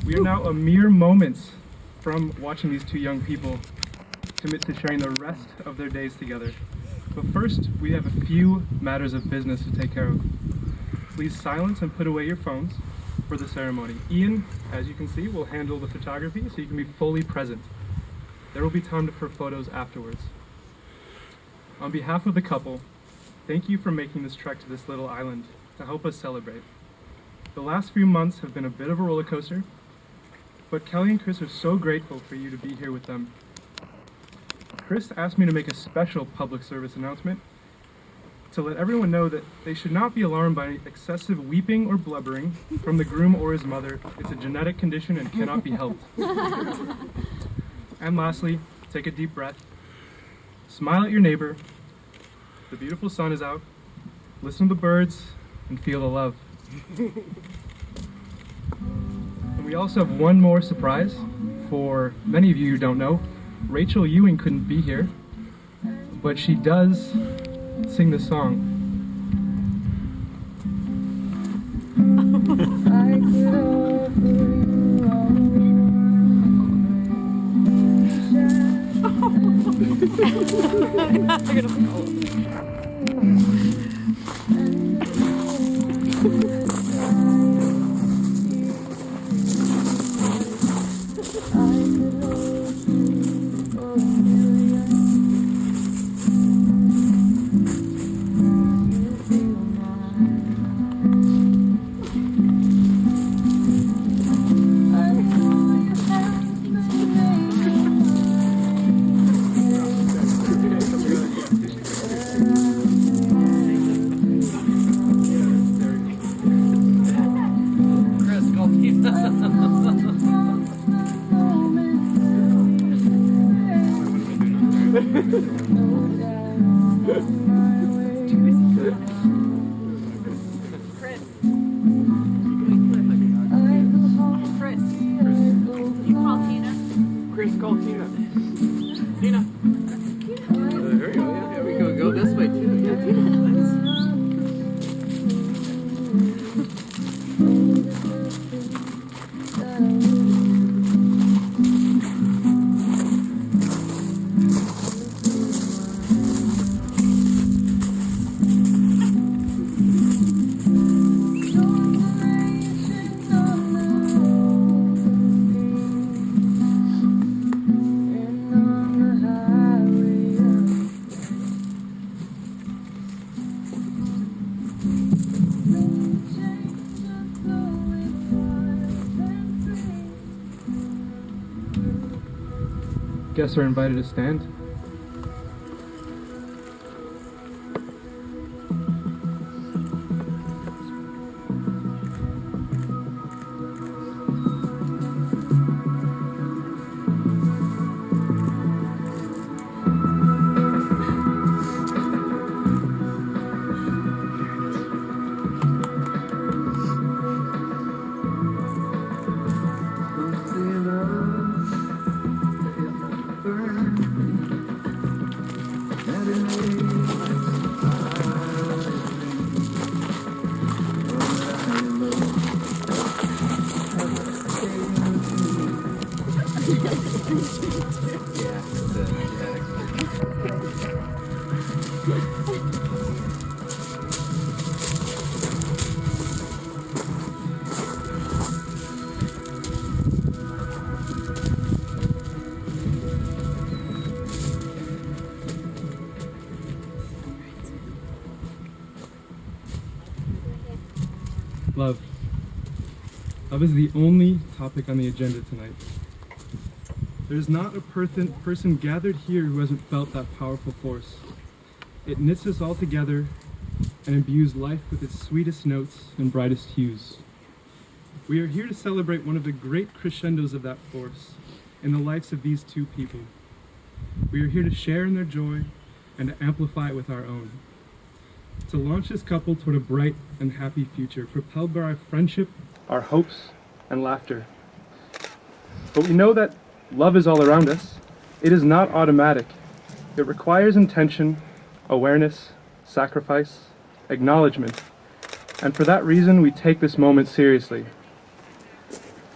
We are now a mere moments from watching these two young people commit to sharing the rest of their days together. But first, we have a few matters of business to take care of. Please silence and put away your phones for the ceremony. Ian, as you can see, will handle the photography so you can be fully present. There will be time for photos afterwards. On behalf of the couple, thank you for making this trek to this little island to help us celebrate. The last few months have been a bit of a roller coaster, but Kelly and Chris are so grateful for you to be here with them. Chris asked me to make a special public service announcement to let everyone know that they should not be alarmed by excessive weeping or blubbering from the groom or his mother. It's a genetic condition and cannot be helped. And lastly, take a deep breath, smile at your neighbor, the beautiful sun is out, listen to the birds, and feel the love. And we also have one more surprise. For many of you who don't know, Rachel Ewing couldn't be here, but she does sing the song. I could offer you Chris, call Tina. Tina. There we go. Yeah, we can go this way too. Yeah, Tina. Guests are invited to stand. Love. Love is the only topic on the agenda tonight. There's not a person gathered here who hasn't felt that powerful force. It knits us all together and imbues life with its sweetest notes and brightest hues. We are here to celebrate one of the great crescendos of that force in the lives of these two people. We are here to share in their joy and to amplify it with our own. To launch this couple toward a bright and happy future, propelled by our friendship, our hopes, and laughter. But we know that love is all around us. It is not automatic. It requires intention, awareness, sacrifice, acknowledgement. And for that reason, we take this moment seriously.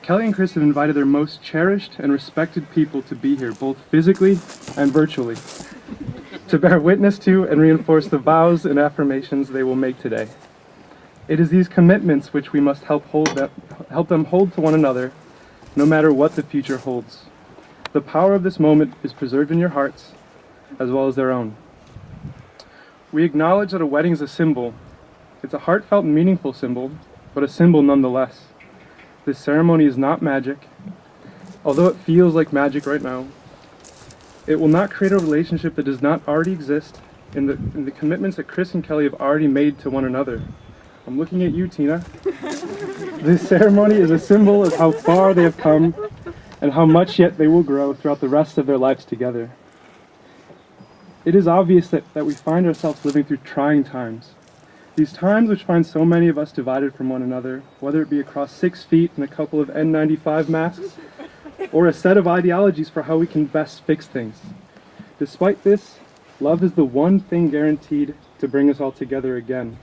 Kelly and Chris have invited their most cherished and respected people to be here, both physically and virtually, to bear witness to and reinforce the vows and affirmations they will make today. It is these commitments which we must help them hold to one another, no matter what the future holds. The power of this moment is preserved in your hearts, as well as their own. We acknowledge that a wedding is a symbol. It's a heartfelt and meaningful symbol, but a symbol nonetheless. This ceremony is not magic. Although it feels like magic right now, it will not create a relationship that does not already exist in the commitments that Chris and Kelly have already made to one another. I'm looking at you, Tina. This ceremony is a symbol of how far they have come and how much yet they will grow throughout the rest of their lives together. It is obvious that we find ourselves living through trying times. These times which find so many of us divided from one another, whether it be across 6 feet and a couple of N95 masks, or a set of ideologies for how we can best fix things. Despite this, love is the one thing guaranteed to bring us all together again.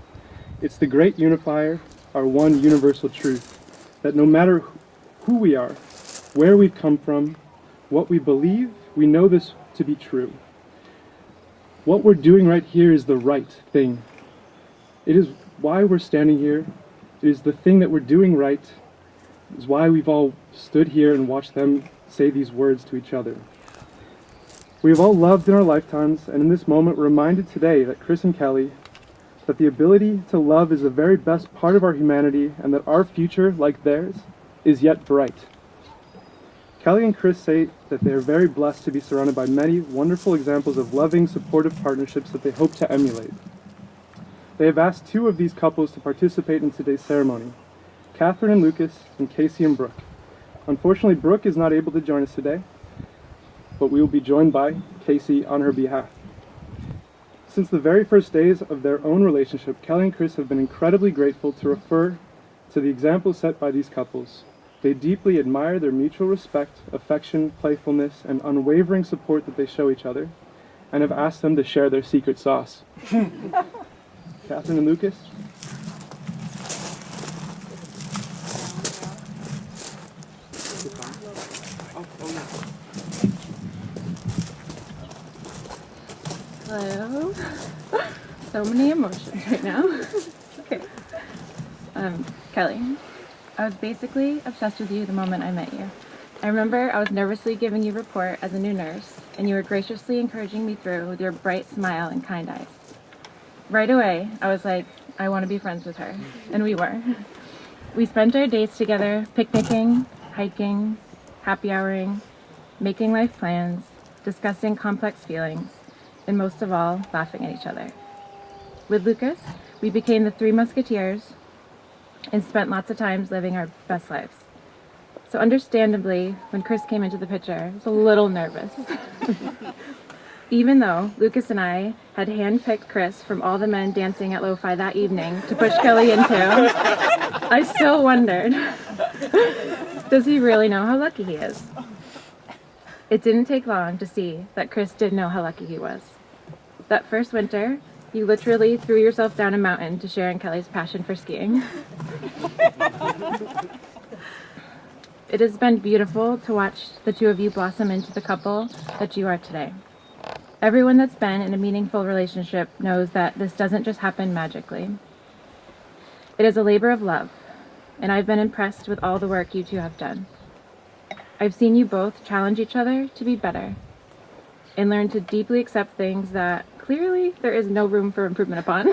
It's the great unifier, our one universal truth, that no matter who we are, where we've come from, what we believe, we know this to be true. What we're doing right here is the right thing. It is why we're standing here. It is the thing that we're doing right. It is why we've all stood here and watched them say these words to each other. We have all loved in our lifetimes, and in this moment we're reminded today that Chris and Kelly, that the ability to love is the very best part of our humanity, and that our future, like theirs, is yet bright. Kelly and Chris say that they are very blessed to be surrounded by many wonderful examples of loving, supportive partnerships that they hope to emulate. They have asked 2 of these couples to participate in today's ceremony, Catherine and Lucas, and Casey and Brooke. Unfortunately, Brooke is not able to join us today, but we will be joined by Casey on her behalf. Since the very first days of their own relationship, Kelly and Chris have been incredibly grateful to refer to the example set by these couples. They deeply admire their mutual respect, affection, playfulness, and unwavering support that they show each other, and have asked them to share their secret sauce. Catherine and Lucas? Hello. So many emotions right now. Okay. Kelly, I was basically obsessed with you the moment I met you. I remember I was nervously giving you a report as a new nurse, and you were graciously encouraging me through with your bright smile and kind eyes. Right away, I was like, I want to be friends with her. And we were. We spent our days together, picnicking, hiking, happy houring, making life plans, discussing complex feelings, and most of all, laughing at each other. With Lucas, we became the 3 Musketeers and spent lots of times living our best lives. So understandably, when Chris came into the picture, I was a little nervous. Even though Lucas and I had handpicked Chris from all the men dancing at Lo-Fi that evening to push Kelly into, I still wondered, does he really know how lucky he is? It didn't take long to see that Chris did know how lucky he was. That first winter, you literally threw yourself down a mountain to share in Kelly's passion for skiing. It has been beautiful to watch the 2 of you blossom into the couple that you are today. Everyone that's been in a meaningful relationship knows that this doesn't just happen magically. It is a labor of love, and I've been impressed with all the work you 2 have done. I've seen you both challenge each other to be better and learn to deeply accept things that clearly there is no room for improvement upon.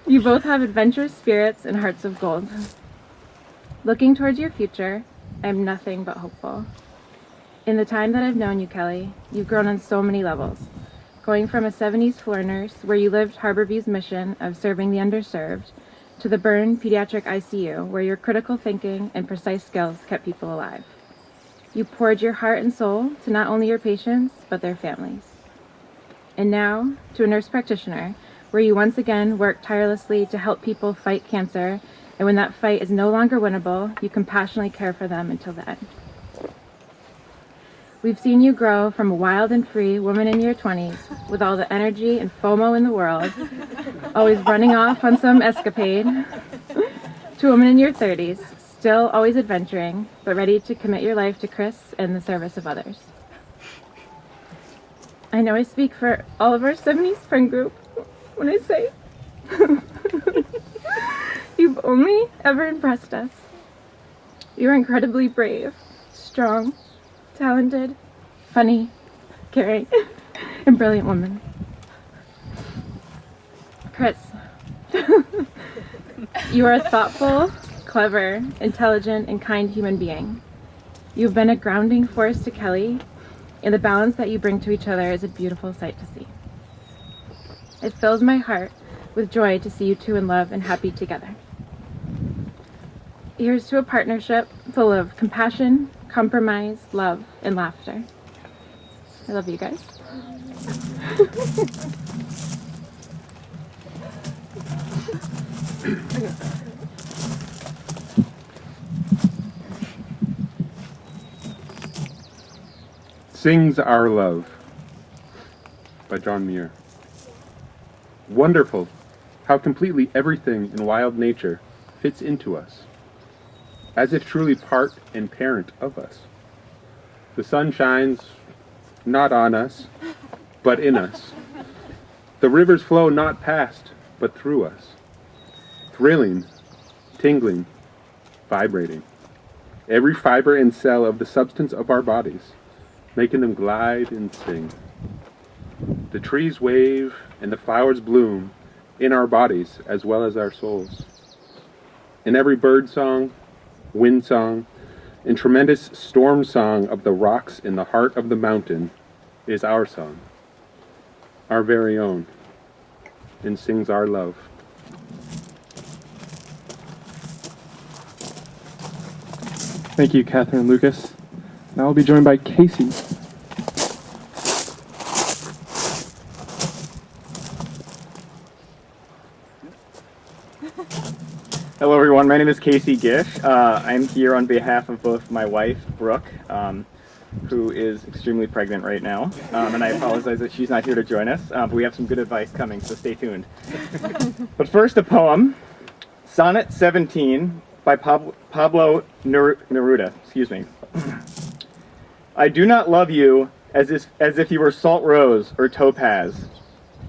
You both have adventurous spirits and hearts of gold. Looking towards your future, I am nothing but hopeful. In the time that I've known you, Kelly, you've grown on so many levels. Going from a 70s floor nurse where you lived Harborview's mission of serving the underserved to the burn pediatric ICU where your critical thinking and precise skills kept people alive. You poured your heart and soul to not only your patients, but their families. And now to a nurse practitioner where you once again work tirelessly to help people fight cancer, and when that fight is no longer winnable, you compassionately care for them until the end. We've seen you grow from a wild and free woman in your 20s with all the energy and FOMO in the world, always running off on some escapade, To a woman in your 30s, still always adventuring, but ready to commit your life to Chris and the service of others. I know I speak for all of our 70s friend group when I say you've only ever impressed us. You're incredibly brave, strong, talented, funny, caring, and brilliant woman. Chris, you are a thoughtful, clever, intelligent, and kind human being. You've been a grounding force to Kelly, and the balance that you bring to each other is a beautiful sight to see. It fills my heart with joy to see you two in love and happy together. Here's to a partnership full of compassion, compromise, love, and laughter. I love you guys. Sings Our Love by John Muir. Wonderful how completely everything in wild nature fits into us, as if truly part and parent of us. The sun shines not on us, but in us. The rivers flow not past, but through us. Thrilling, tingling, vibrating. Every fiber and cell of the substance of our bodies, making them glide and sing. The trees wave and the flowers bloom in our bodies as well as our souls. In every bird song, wind song, and tremendous storm song of the rocks in the heart of the mountain is our song, our very own, and sings our love. Thank you, Catherine and Lucas. Now I'll be joined by Casey. Hello everyone, my name is Casey Gish. I'm here on behalf of both my wife, Brooke, who is extremely pregnant right now, and I apologize that she's not here to join us, but we have some good advice coming, so stay tuned. But first, a poem, Sonnet 17 by Pablo Neruda. Excuse me. I do not love you as if you were salt rose or topaz,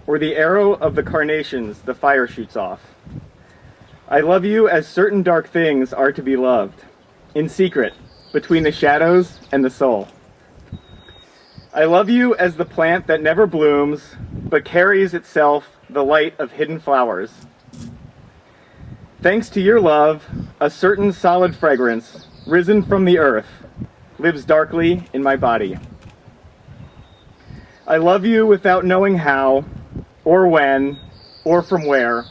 or the arrow of the carnations the fire shoots off. I love you as certain dark things are to be loved, in secret, between the shadows and the soul. I love you as the plant that never blooms, but carries itself the light of hidden flowers. Thanks to your love, a certain solid fragrance, risen from the earth, lives darkly in my body. I love you without knowing how, or when, or from where.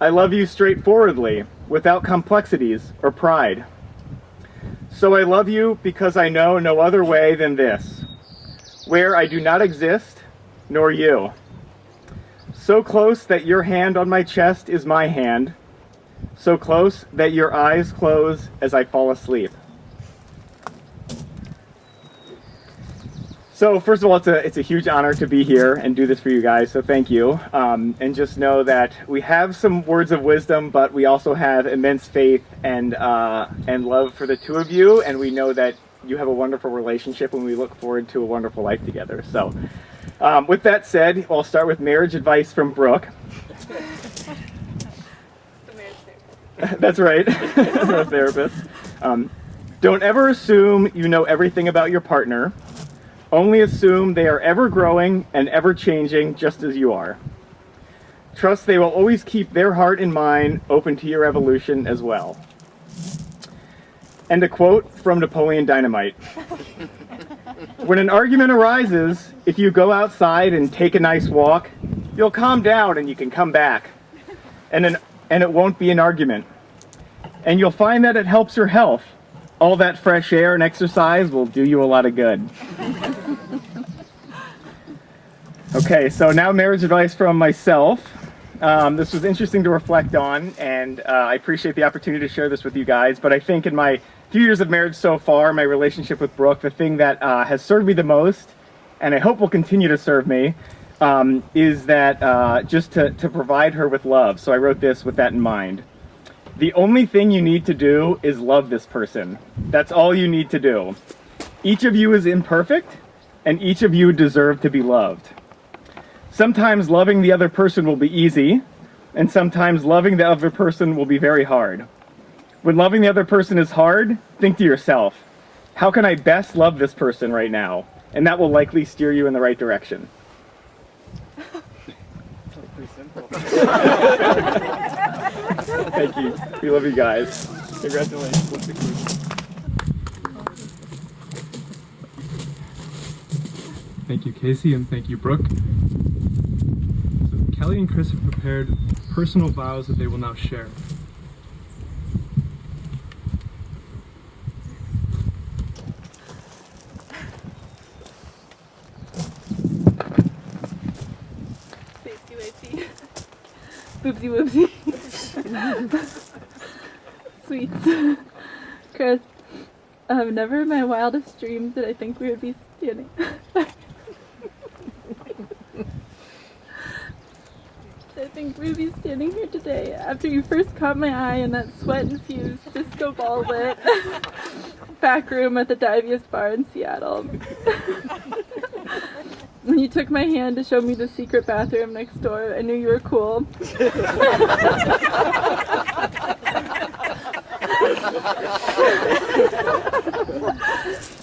I love you straightforwardly, without complexities or pride. So I love you because I know no other way than this, where I do not exist, nor you. So close that your hand on my chest is my hand, so close that your eyes close as I fall asleep. So first of all, it's a huge honor to be here and do this for you guys, so thank you. And just know that we have some words of wisdom, but we also have immense faith and love for the two of you, and we know that you have a wonderful relationship, and we look forward to a wonderful life together. So with that said, I'll start with marriage advice from Brooke. That's right, a therapist. Don't ever assume you know everything about your partner. Only assume they are ever growing and ever changing just as you are. Trust they will always keep their heart and mind open to your evolution as well. And a quote from Napoleon Dynamite. When an argument arises, if you go outside and take a nice walk, you'll calm down and you can come back. And it won't be an argument. And you'll find that it helps your health. All that fresh air and exercise will do you a lot of good. Okay, so now marriage advice from myself. This was interesting to reflect on, and I appreciate the opportunity to share this with you guys, but I think in my few years of marriage so far, my relationship with Brooke, the thing that has served me the most, and I hope will continue to serve me, is that just to provide her with love. So I wrote this with that in mind. The only thing you need to do is love this person. That's all you need to do. Each of you is imperfect, and each of you deserve to be loved. Sometimes loving the other person will be easy, and sometimes loving the other person will be very hard. When loving the other person is hard, think to yourself, how can I best love this person right now? And that will likely steer you in the right direction. Pretty simple. Thank you. We love you guys. Congratulations. Thank you, Casey, and thank you, Brooke. So Kelly and Chris have prepared personal vows that they will now share. Boopsie whoopsie. Sweets. Chris, never in my wildest dreams did I think we would be standing. I think we'd be standing here today after you first caught my eye in that sweat-infused disco ball lit back room at the diviest bar in Seattle. When you took my hand to show me the secret bathroom next door, I knew you were cool.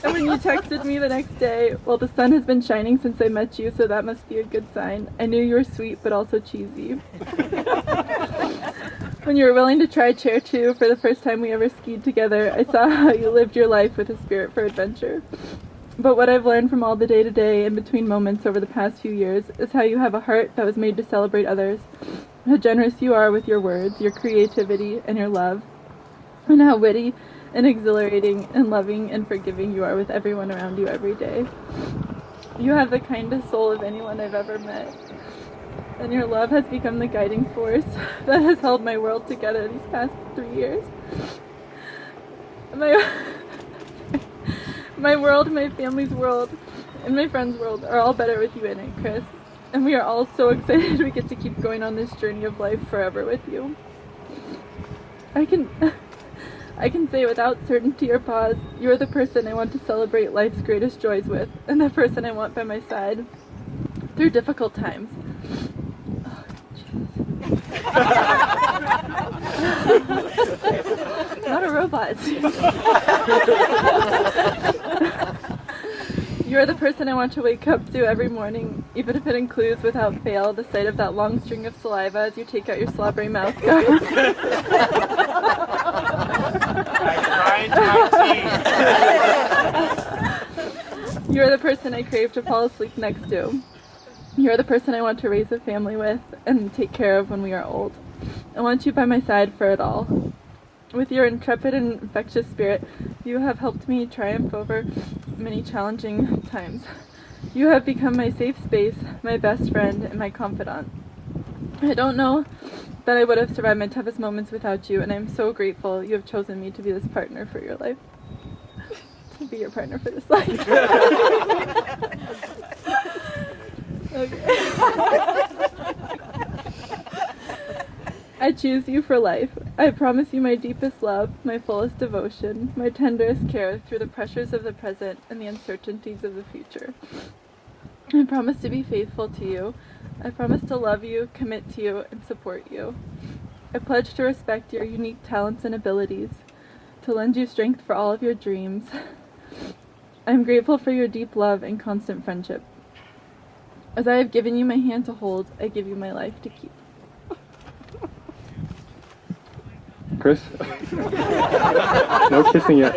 And when you texted me the next day, well, the sun has been shining since I met you, so that must be a good sign. I knew you were sweet, but also cheesy. When you were willing to try Chair 2 for the first time we ever skied together, I saw how you lived your life with a spirit for adventure. But what I've learned from all the day-to-day in-between moments over the past few years is how you have a heart that was made to celebrate others, how generous you are with your words, your creativity, and your love, and how witty and exhilarating and loving and forgiving you are with everyone around you every day. You have the kindest soul of anyone I've ever met, and your love has become the guiding force that has held my world together these past 3 years. My world, my family's world, and my friend's world are all better with you in it, Chris. And we are all so excited we get to keep going on this journey of life forever with you. I can say without certainty or pause, you're the person I want to celebrate life's greatest joys with, and the person I want by my side through difficult times. Not a robot. You're the person I want to wake up to every morning, even if it includes, without fail, the sight of that long string of saliva as you take out your slobbery mouth guard. I grind my teeth. You're the person I crave to fall asleep next to. You're the person I want to raise a family with and take care of when we are old. I want you by my side for it all. With your intrepid and infectious spirit, you have helped me triumph over many challenging times. You have become my safe space, my best friend, and my confidant. I don't know that I would have survived my toughest moments without you, and I'm so grateful you have chosen me to be this partner for your life. To be your partner for this life. Okay. I choose you for life. I promise you my deepest love, my fullest devotion, my tenderest care through the pressures of the present and the uncertainties of the future. I promise to be faithful to you. I promise to love you, commit to you, and support you. I pledge to respect your unique talents and abilities, to lend you strength for all of your dreams. I am grateful for your deep love and constant friendship. As I have given you my hand to hold, I give you my life to keep. Chris? No kissing yet.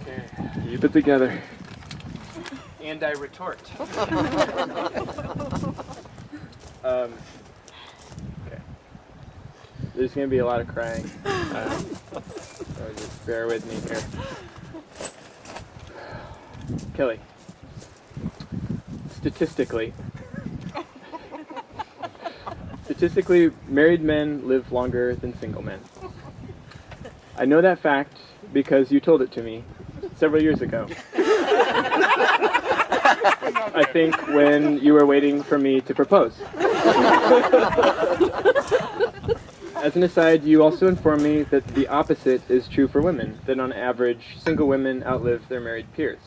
Okay. Keep it together. And I retort. Okay. There's going to be a lot of crying. So just bear with me here. Kelly, statistically, married men live longer than single men. I know that fact because you told it to me several years ago. I think when you were waiting for me to propose. As an aside, you also informed me that the opposite is true for women, that on average, single women outlive their married peers.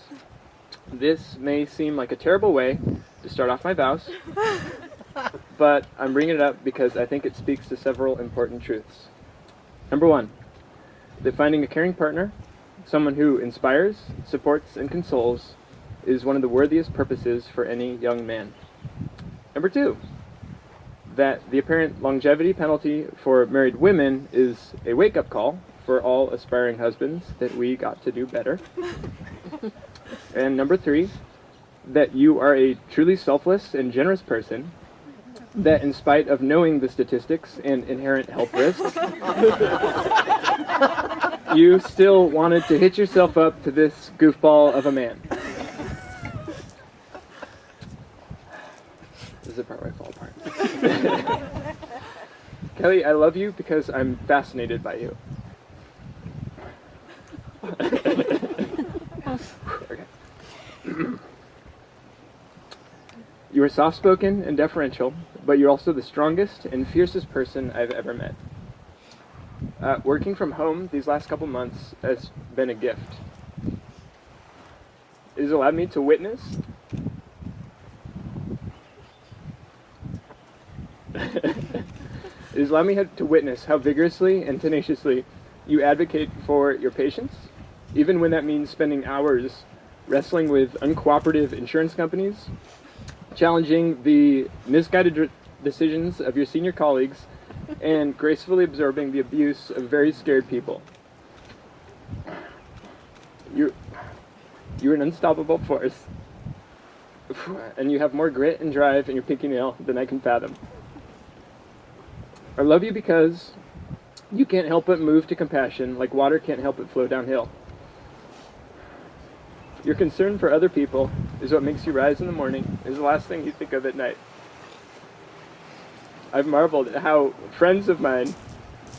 This may seem like a terrible way to start off my vows, but I'm bringing it up because I think it speaks to several important truths. Number one, that finding a caring partner, someone who inspires, supports, and consoles, is one of the worthiest purposes for any young man. Number two, that the apparent longevity penalty for married women is a wake-up call for all aspiring husbands that we got to do better. And number three, that you are a truly selfless and generous person, that in spite of knowing the statistics and inherent health risks, you still wanted to hitch yourself up to this goofball of a man. This is the part where I fall apart. Kelly, I love you because I'm fascinated by you. Okay. You are soft-spoken and deferential, but you're also the strongest and fiercest person I've ever met. Working from home these last couple months has been a gift. It has allowed me to witness It has allowed me to witness how vigorously and tenaciously you advocate for your patients, even when that means spending hours wrestling with uncooperative insurance companies, challenging the misguided decisions of your senior colleagues, and gracefully absorbing the abuse of very scared people. You're an unstoppable force, and you have more grit and drive in your pinky nail than I can fathom. I love you because you can't help but move to compassion like water can't help but flow downhill. Your concern for other people is what makes you rise in the morning, is the last thing you think of at night. I've marveled at how friends of mine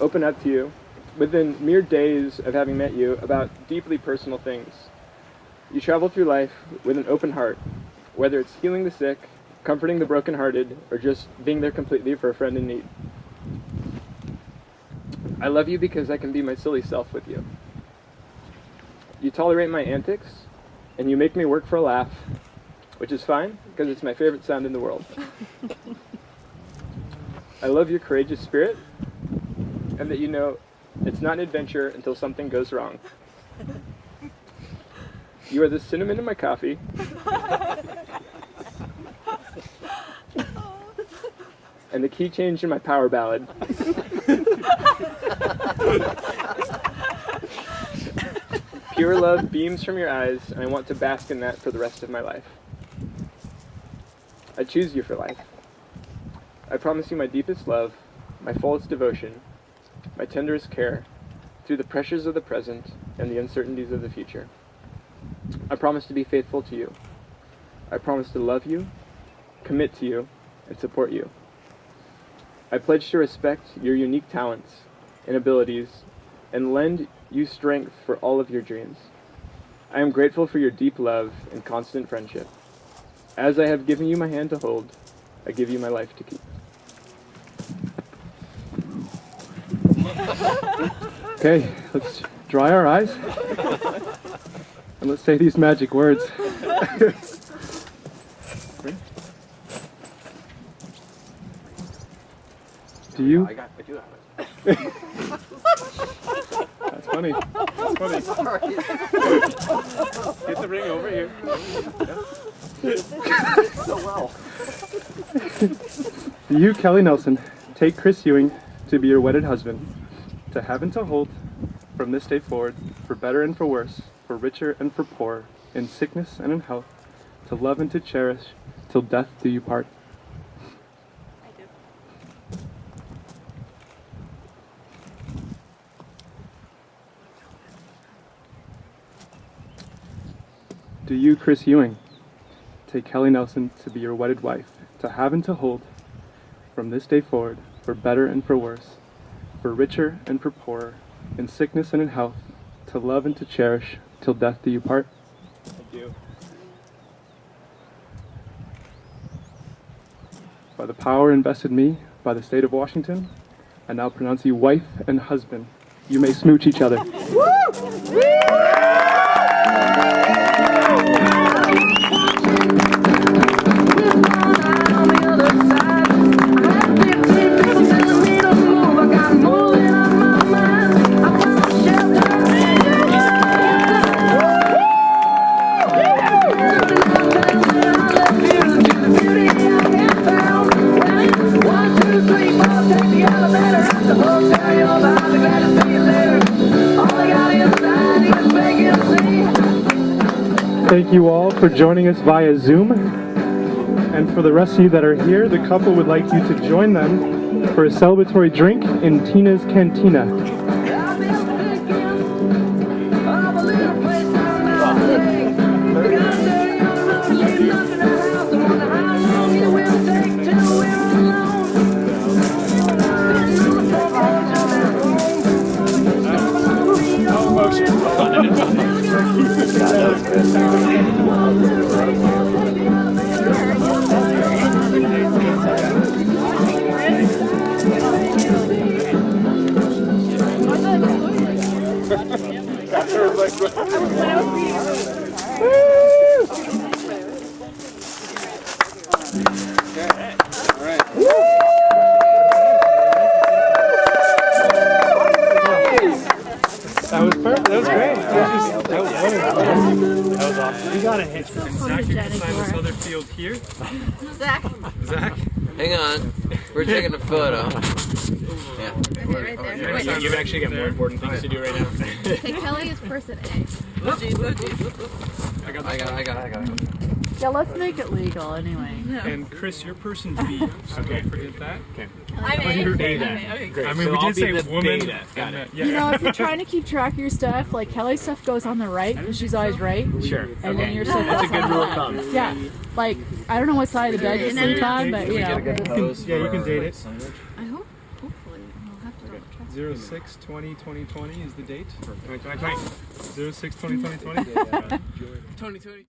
open up to you within mere days of having met you about deeply personal things. You travel through life with an open heart, whether it's healing the sick, comforting the brokenhearted, or just being there completely for a friend in need. I love you because I can be my silly self with you. You tolerate my antics, and you make me work for a laugh, which is fine, because it's my favorite sound in the world. I love your courageous spirit, and that you know it's not an adventure until something goes wrong. You are the cinnamon in my coffee, and the key change in my power ballad. Pure love beams from your eyes, and I want to bask in that for the rest of my life. I choose you for life. I promise you my deepest love, my fullest devotion, my tenderest care, through the pressures of the present and the uncertainties of the future. I promise to be faithful to you. I promise to love you, commit to you, and support you. I pledge to respect your unique talents and abilities and lend you strength for all of your dreams. I am grateful for your deep love and constant friendship. As I have given you my hand to hold, I give you my life to keep. Okay, let's dry our eyes and let's say these magic words. Do you? I do have it. That's funny. That's funny. Get the ring over here. So well. Do you, Kelly Nelson, take Chris Ewing to be your wedded husband, to have and to hold, from this day forward, for better and for worse, for richer and for poorer, in sickness and in health, to love and to cherish, till death do you part? I do. Do you, Chris Ewing, take Kelly Nelson to be your wedded wife, to have and to hold, from this day forward, for better and for worse, for richer and for poorer, in sickness and in health, to love and to cherish, till death do you part? I do. By the power invested in me by the state of Washington, I now pronounce you wife and husband. You may smooch each other. Thank you all for joining us via Zoom. And for the rest of you that are here, the couple would like you to join them for a celebratory drink in Tina's Cantina. That was perfect. That was great. That was awesome. You got a hit. So Zach, you can sign this photogenic. other field here. Zach, Hang on. We're taking a photo. Yeah. right there. Wait, You've actually got more important things to do right now. okay, Kelly is person A. I got it. Yeah, let's make it legal anyway. And Chris, you're person B, so don't forget that. I'm A. You're A I'm then. A. Okay, Great. great. I mean, So we I'll did be say the woman. beta. Got it. You know, if you're trying to keep track of your stuff, like Kelly's stuff goes on the right because she's always right. Sure. And Okay. then your stuff That's a goes good on rule the of thumb. left. Yeah. Like, I don't know what side of the bed you sleep on, but you know. Yeah, you can date it. I hope, hopefully, I'll have to double check. 06/20/2020 is the date. 2020. 06/20/2020. 2020.